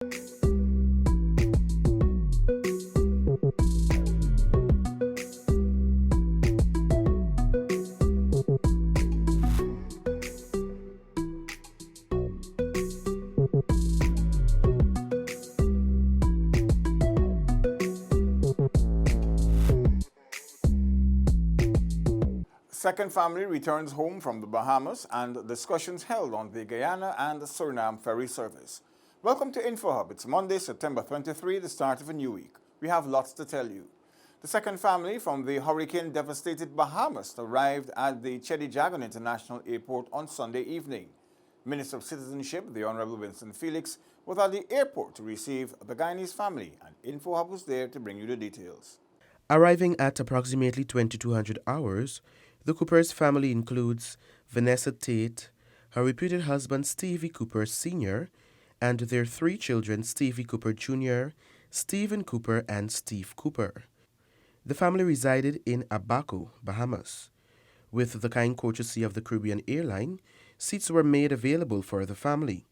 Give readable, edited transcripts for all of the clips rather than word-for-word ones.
Second family returns home from the Bahamas and discussions held on the Guyana and Suriname ferry service. Welcome to InfoHub. It's Monday, September 23, the start of a new week. We have lots to tell you. The second family from the hurricane-devastated Bahamas arrived at the Chedijagan International Airport on Sunday evening. Minister of Citizenship, the Honorable Winston Felix, was at the airport to receive the Guyanese family, and InfoHub was there to bring you the details. Arriving at approximately 2200 hours, the Cooper's family includes Vanessa Tate, her reputed husband Stevie Cooper Sr., and their three children Stevie Cooper Jr., Stephen Cooper, and Steve Cooper. The family resided in Abaco, Bahamas. With the kind courtesy of the Caribbean airline, seats were made available for the family.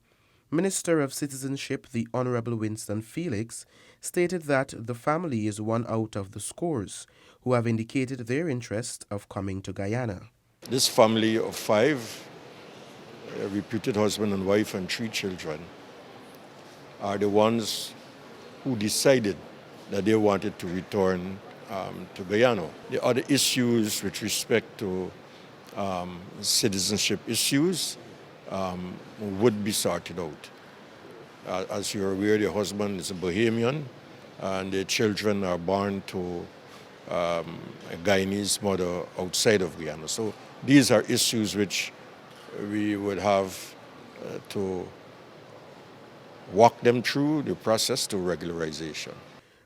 Minister of Citizenship, the Honorable Winston Felix, stated that the family is one out of the scores who have indicated their interest of coming to Guyana. This family of five, a reputed husband and wife and three children, are the ones who decided that they wanted to return to Guyana. The other issues with respect to citizenship issues would be sorted out. As you're aware, the husband is a Bahamian and the children are born to a Guyanese mother outside of Guyana. So these are issues which we would have to walk them through the process to regularization.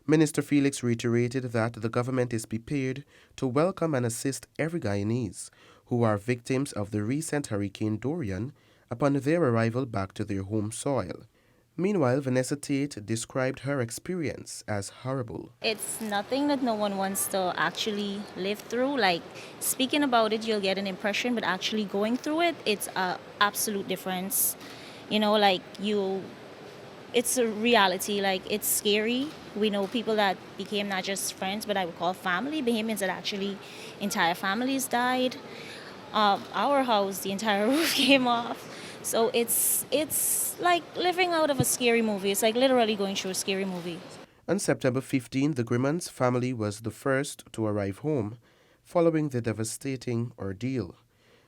Minister Felix reiterated that the government is prepared to welcome and assist every Guyanese who are victims of the recent Hurricane Dorian upon their arrival back to their home soil. Meanwhile, Vanessa Tate described her experience as horrible. It's nothing that no one wants to actually live through. Like, speaking about it, you'll get an impression, but actually going through it, it's an absolute difference. It's a reality. Like, it's scary. We know people that became not just friends, but I would call family. Bahamians that actually entire families died. Our house, the entire roof came off. So it's like living out of a scary movie. It's like literally going through a scary movie. On September 15, the Grimmons family was the first to arrive home following the devastating ordeal.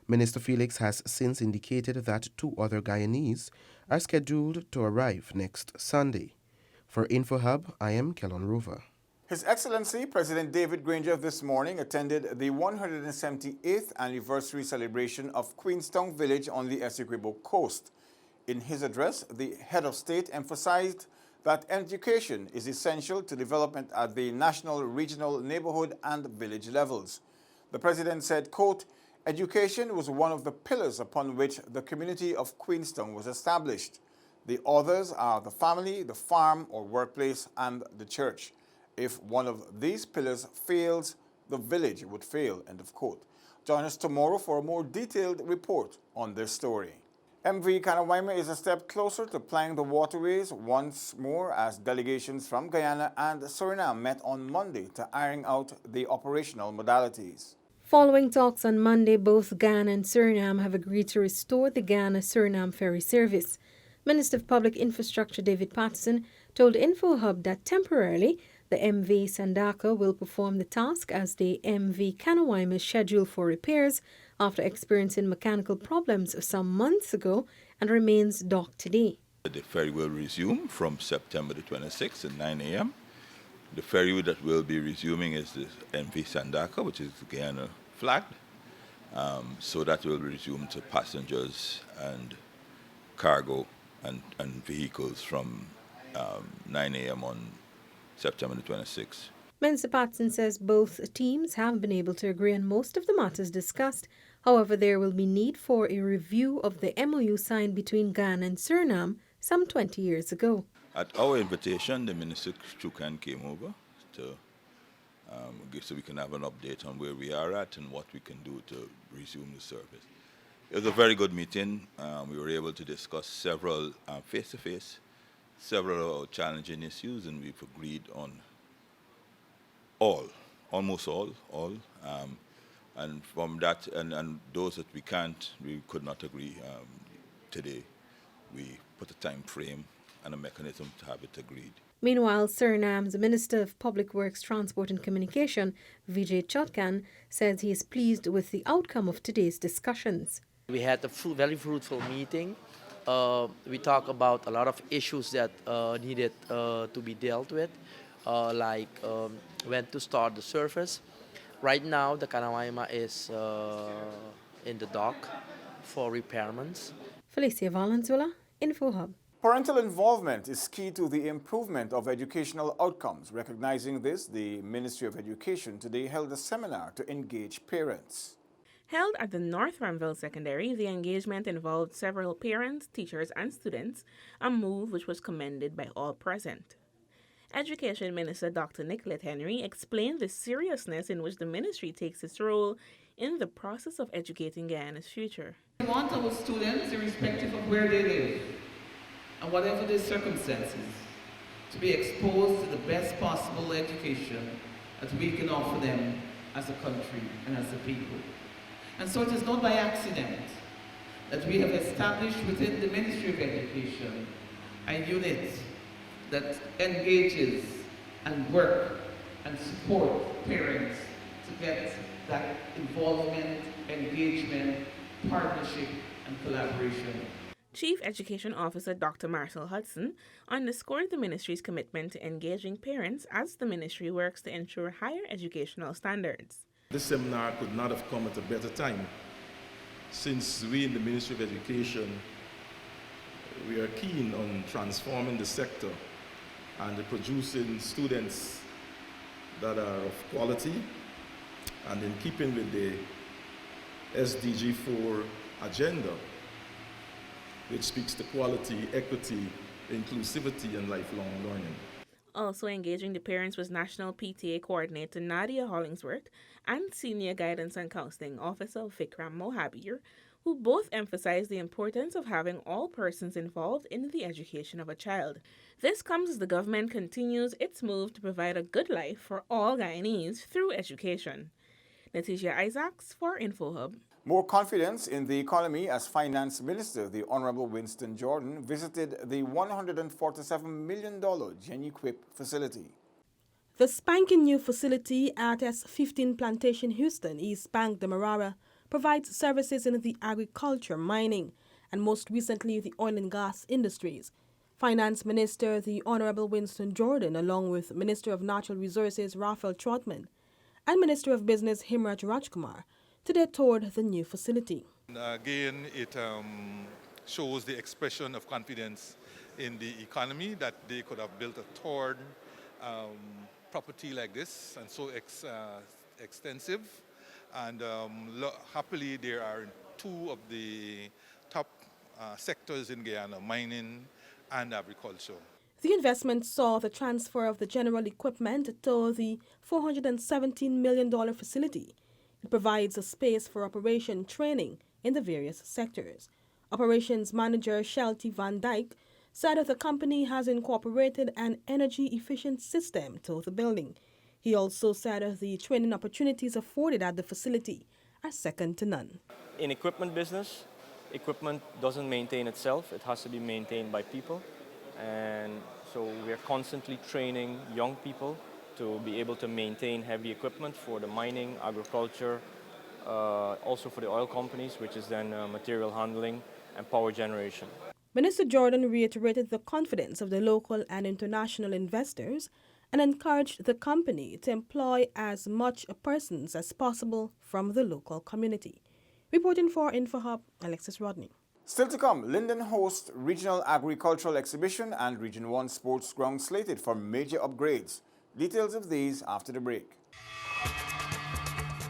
Minister Felix has since indicated that two other Guyanese are scheduled to arrive next Sunday. For InfoHub, I am Kellon Rover. His Excellency President David Granger this morning attended the 178th anniversary celebration of Queenstown Village on the Essequibo coast. In his address, the head of state emphasized that education is essential to development at the national, regional, neighborhood, and village levels. The president said, quote, "Education was one of the pillars upon which the community of Queenstown was established. The others are the family, the farm or workplace, and the church. If one of these pillars fails, the village would fail," end of quote. Join us tomorrow for a more detailed report on this story. MV Kanawaima is a step closer to plying the waterways once more as delegations from Guyana and Suriname met on Monday to iron out the operational modalities. Following talks on Monday, both Guyana and Suriname have agreed to restore the Guyana-Suriname ferry service. Minister of Public Infrastructure David Patterson told InfoHub that temporarily the MV Sandaka will perform the task as the MV Kanawaima is scheduled for repairs after experiencing mechanical problems some months ago and remains docked today. The ferry will resume from September the 26th at 9 a.m. The ferry that will be resuming is the MV Sandaka, which is Guyana flagged. So that will resume to passengers and cargo and vehicles from 9 a.m. on September the 26th. Minister Patson says both teams have been able to agree on most of the matters discussed. However, there will be need for a review of the MOU signed between Guyana and Suriname some 20 years ago. At our invitation, the Minister Chukan came over so we can have an update on where we are at and what we can do to resume the service. It was a very good meeting. We were able to discuss several face-to-face several challenging issues, and we've agreed on almost all. And from that, and those that we could not agree today, we put a time frame and a mechanism to have it agreed. Meanwhile, Surinam's Minister of Public Works, Transport and Communication, Vijay Chotkan, says he is pleased with the outcome of today's discussions. We had a very fruitful meeting. We talked about a lot of issues that needed to be dealt with, like when to start the service. Right now, the Kanawaima is in the dock for repairments. Felicia Valenzuela, InfoHub. Parental involvement is key to the improvement of educational outcomes. Recognizing this, the Ministry of Education today held a seminar to engage parents. Held at the North Ramville Secondary, the engagement involved several parents, teachers, and students, a move which was commended by all present. Education Minister Dr. Nicolette Henry explained the seriousness in which the ministry takes its role in the process of educating Guyana's future. We want our students, irrespective of where they live and whatever their circumstances, to be exposed to the best possible education that we can offer them as a country and as a people. And so it is not by accident that we have established within the Ministry of Education a unit that engages and work and support parents to get that involvement, engagement, partnership, and collaboration. Chief Education Officer Dr. Marcel Hudson underscored the ministry's commitment to engaging parents as the ministry works to ensure higher educational standards. This seminar could not have come at a better time, since we in the Ministry of Education, we are keen on transforming the sector and producing students that are of quality and in keeping with the SDG 4 agenda, which speaks to quality, equity, inclusivity, and lifelong learning. Also engaging the parents was National PTA Coordinator Nadia Hollingsworth and Senior Guidance and Counseling Officer Vikram Mohabir, who both emphasized the importance of having all persons involved in the education of a child. This comes as the government continues its move to provide a good life for all Guyanese through education. Natisha Isaacs for InfoHub. More confidence in the economy as Finance Minister, the Honorable Winston Jordan, visited the $147 million Genuquip facility. The spanking new facility at S15 Plantation, Houston, East Bank, Demerara, provides services in the agriculture, mining, and most recently the oil and gas industries. Finance Minister, the Honorable Winston Jordan, along with Minister of Natural Resources Raphael Trotman, and Minister of Business Himraj Rajkumar, today toured the new facility. Again, it shows the expression of confidence in the economy that they could have built a torn property like this and so extensive. And happily, there are two of the top sectors in Guyana, mining and agriculture. The investment saw the transfer of the general equipment to the $417 million facility. It provides a space for operation training in the various sectors. Operations Manager Shelty Van Dyke said that the company has incorporated an energy-efficient system to the building. He also said the training opportunities afforded at the facility are second to none. In equipment business, equipment doesn't maintain itself. It has to be maintained by people. And so we are constantly training young people to be able to maintain heavy equipment for the mining, agriculture, also for the oil companies, which is then material handling and power generation. Minister Jordan reiterated the confidence of the local and international investors and encouraged the company to employ as much persons as possible from the local community. Reporting for InfoHub, Alexis Rodney. Still to come, Linden hosts Regional Agricultural Exhibition and Region 1 Sports Ground slated for major upgrades. Details of these after the break.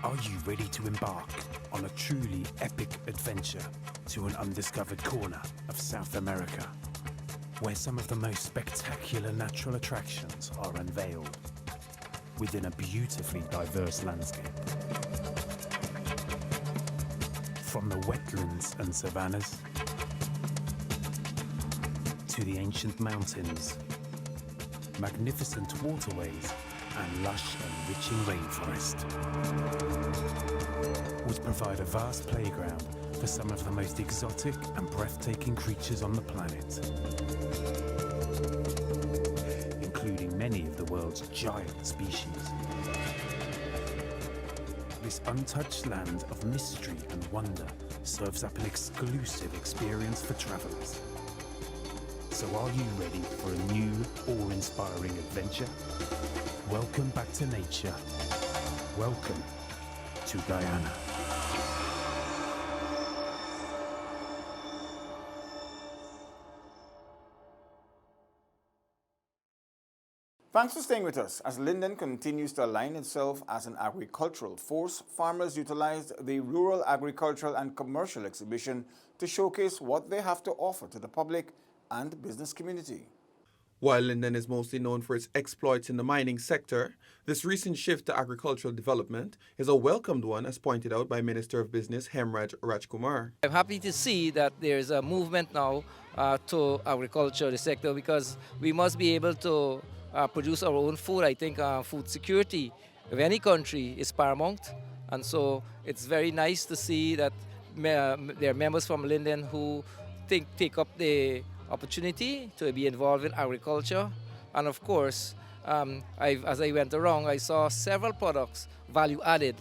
Are you ready to embark on a truly epic adventure to an undiscovered corner of South America, where some of the most spectacular natural attractions are unveiled within a beautifully diverse landscape? From the wetlands and savannas to the ancient mountains, magnificent waterways, and lush, enriching rainforest, which provide a vast playground for some of the most exotic and breathtaking creatures on the planet, including many of the world's giant species. This untouched land of mystery and wonder serves up an exclusive experience for travelers. So are you ready for a new, awe-inspiring adventure? Welcome back to nature. Welcome to Guyana. Thanks for staying with us. As Linden continues to align itself as an agricultural force, farmers utilized the Rural Agricultural and Commercial Exhibition to showcase what they have to offer to the public and business community. While Linden is mostly known for its exploits in the mining sector, this recent shift to agricultural development is a welcomed one, as pointed out by Minister of Business Hemraj Rajkumar. I'm happy to see that there's a movement now to agriculture, the sector, because we must be able to produce our own food. I think food security of any country is paramount, and so it's very nice to see that there are members from Linden who take up the opportunity to be involved in agriculture. And of course, as I went around, I saw several products value added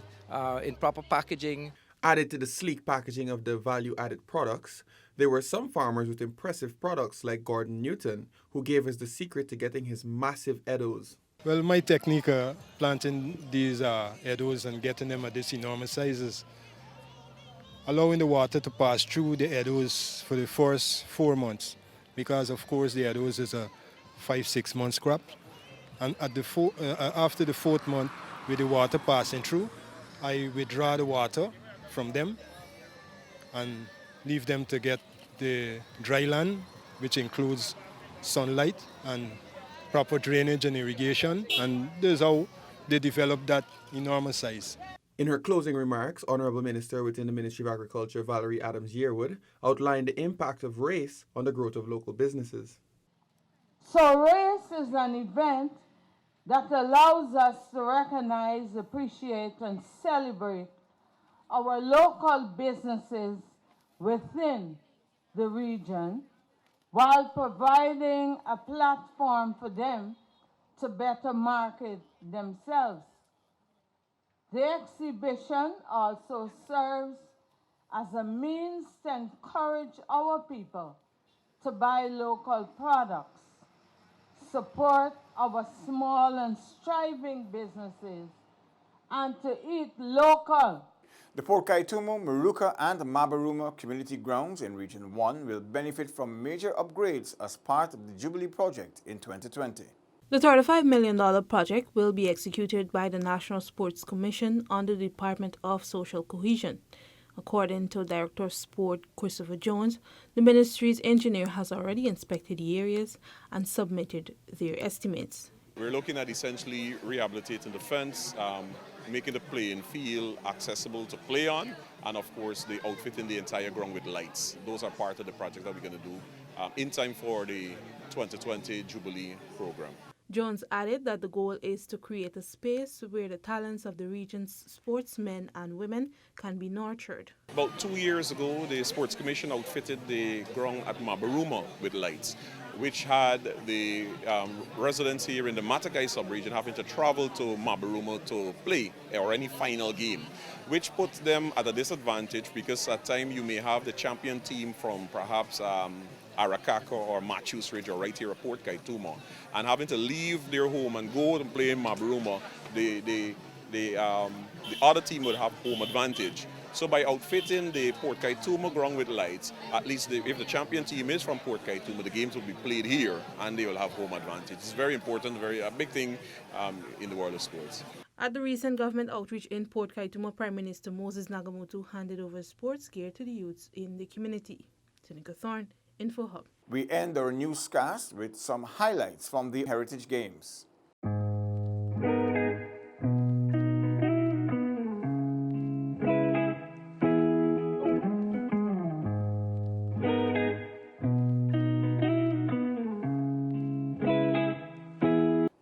in proper packaging. Added to the sleek packaging of the value-added products, there were some farmers with impressive products like Gordon Newton, who gave us the secret to getting his massive eddos. Well, my technique planting these eddos and getting them at these enormous sizes, allowing the water to pass through the eddos for the first 4 months, because of course the eddos is a 5-6 month crop, and at the after the 4th month, with the water passing through, I withdraw the water from them and leave them to get the dry land, which includes sunlight and proper drainage and irrigation, and this is how they develop that enormous size. In her closing remarks, Honorable Minister within the Ministry of Agriculture, Valerie Adams-Yearwood, outlined the impact of race on the growth of local businesses. So race is an event that allows us to recognize, appreciate, and celebrate our local businesses within the region, while providing a platform for them to better market themselves. The exhibition also serves as a means to encourage our people to buy local products, support our small and striving businesses, and to eat local. The Port Kaitumo, Maruka, and Mabaruma community grounds in Region 1 will benefit from major upgrades as part of the Jubilee project in 2020. The $35 million project will be executed by the National Sports Commission under the Department of Social Cohesion. According to Director of Sport Christopher Jones, the ministry's engineer has already inspected the areas and submitted their estimates. We're looking at essentially rehabilitating the fence, making the playing field accessible to play on, and of course the outfitting the entire ground with lights. Those are part of the project that we're going to do in time for the 2020 Jubilee program. Jones added that the goal is to create a space where the talents of the region's sportsmen and women can be nurtured. About 2 years ago, the Sports Commission outfitted the ground at Mabaruma with lights, which had the residents here in the Matakai sub-region having to travel to Mabaruma to play or any final game, which puts them at a disadvantage because at times you may have the champion team from perhaps Arakaka or Matthews Ridge or right here at Port Kaitumo, and having to leave their home and go and play in Mabaruma, the other team would have home advantage. So by outfitting the Port Kaitumo ground with lights, at least if the champion team is from Port Kaitumo, the games will be played here and they will have home advantage. It's very important, a big thing in the world of sports. At the recent government outreach in Port Kaitumo, Prime Minister Moses Nagamootoo handed over sports gear to the youths in the community. Seneca Thorne, Info Hub. We end our newscast with some highlights from the Heritage Games.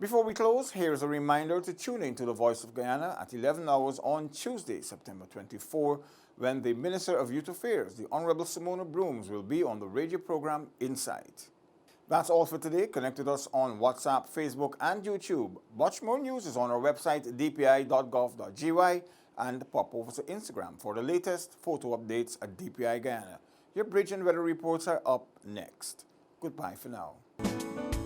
Before we close, here's a reminder to tune in to The Voice of Guyana at 11 hours on Tuesday, September 24, when the Minister of Youth Affairs, the Honorable Simona Brooms, will be on the radio program Insight. That's all for today. Connect with us on WhatsApp, Facebook, and YouTube. Much more news is on our website, dpi.gov.gy, and pop over to Instagram for the latest photo updates at DPI Guyana. Your bridge and weather reports are up next. Goodbye for now.